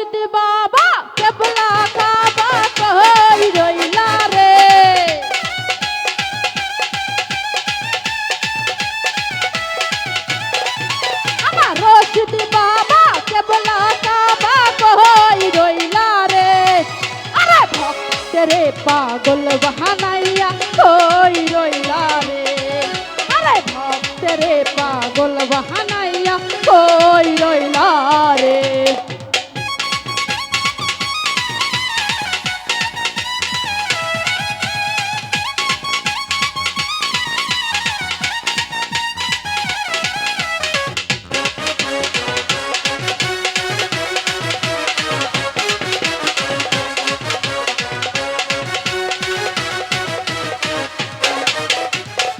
রশিদ বাবা কেবলা কাবা কই রইলা রে। আমার রশিদ বাবা কেবলা কাবা কই রইলা রে। আরে ভক্তেরে পাগল বাহানাইয়া কই রইলা রে। আরে ভক্তেরে পাগল বাহানাইয়া কই রইলা রে।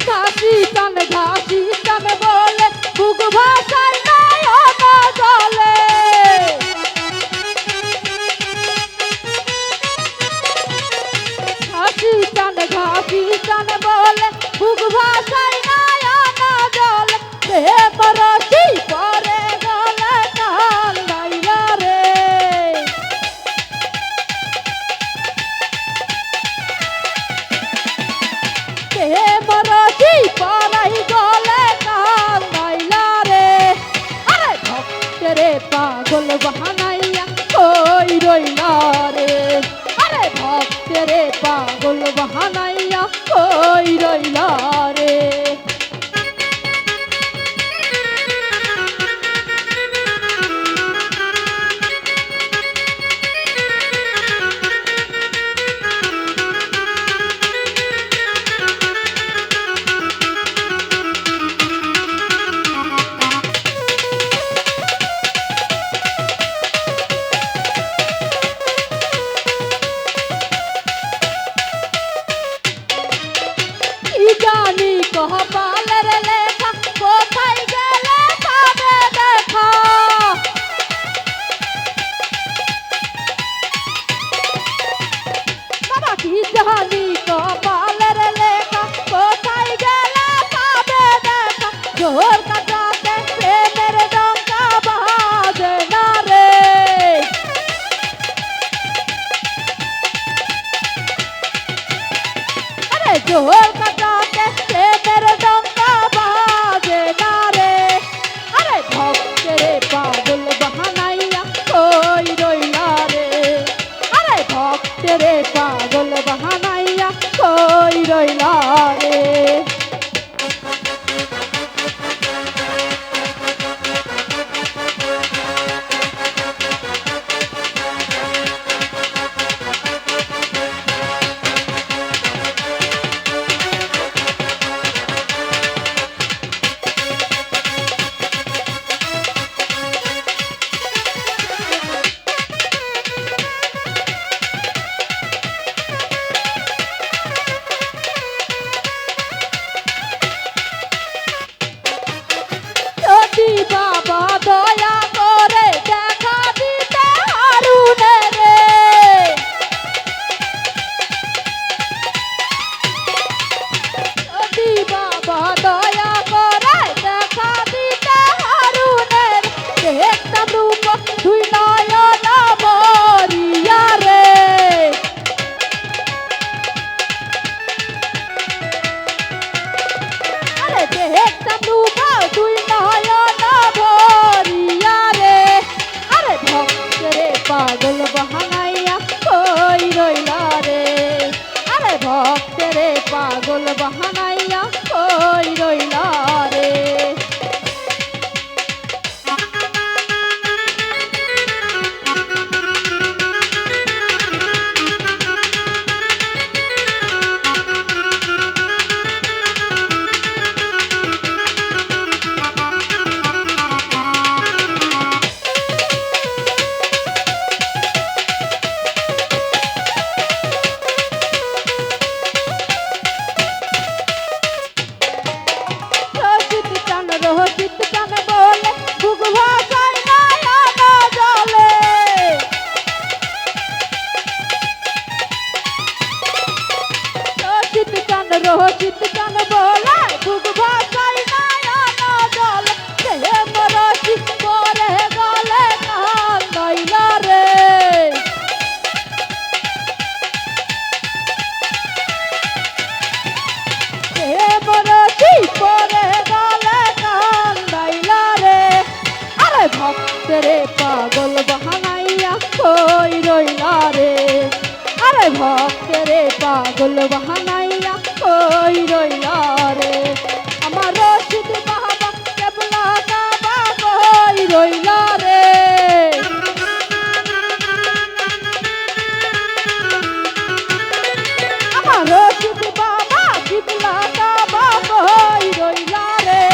ঘাসি টান বলে বুক ভাষায় নয়ন জলে। ঘাসি টান বলে বুক ভাষায় নয়ন জলে। প্রেম রশি পরে গলে কান্দাইলা রে। প্রেম রশি পরাই গলে কান্দাইলা রে। আরে ভক্তেরে পাগল বাহানাইয়া কই রইলা রে। আরে ভক্তেরে পাগল বাহানাইয়া কই রইলা রে। জানি কপালের লেখা কোথায় গেলে পাবে দেখা। বাবা কি জানি কপালের লেখা কোথায় গেলে পাবে দেখা। জোর কাটাতে প্রেমের ডঙ্কা বাজে না রে। আরে জোর কাটাতে প্রেমের ডঙ্কা বাজে না রে। আরে ভক্তেরে পাগল বাহানাইয়া কই রইলা রে। আরে ভক্তেরে পাগল বাহানাইয়া কই রইলা রে। যদি বাবা দয়া করে দেখা দিতে হারুনে রে। যদি বাবা দয়া করে দেখা দিতে হারুনে রে। দেখতাম রূপ দুই নয়ন ভরিয়া রে। আরে দেখতাম রূপ দুই নয়ন ভরিয়া রে। আরে ভক্তেরে পাগল বাহানাইয়া কই রইলা রে। আরে ভক্তেরে পাগল বাহানাইয়া কই রইলা রে। রশিদ টান বলে বুক ভাষায় নয়ন জলে। রশিদ টান বলে বুক ভাষায় নয়ন জলে। প্রেম রশি পরে গলে কান্দাইলা রে। ভক্তেরে পাগল বাহানাইয়া কই রইলা রে আমার রশিদ বাবা কেবলা কাবা কই রইলা রে আমার রশিদ বাবা কেবলা কাবা কই রইলা রে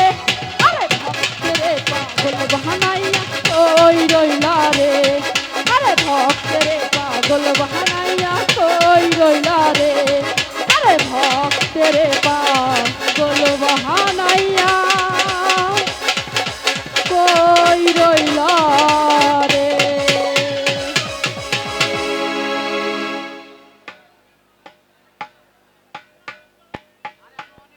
আরে ভক্তেরে পাগল বাহানাইয়া কই রইলা রে আরে ভক্তেরে পাগল বাহানাইয়া কই রইলা রে আরে ভক্তেরে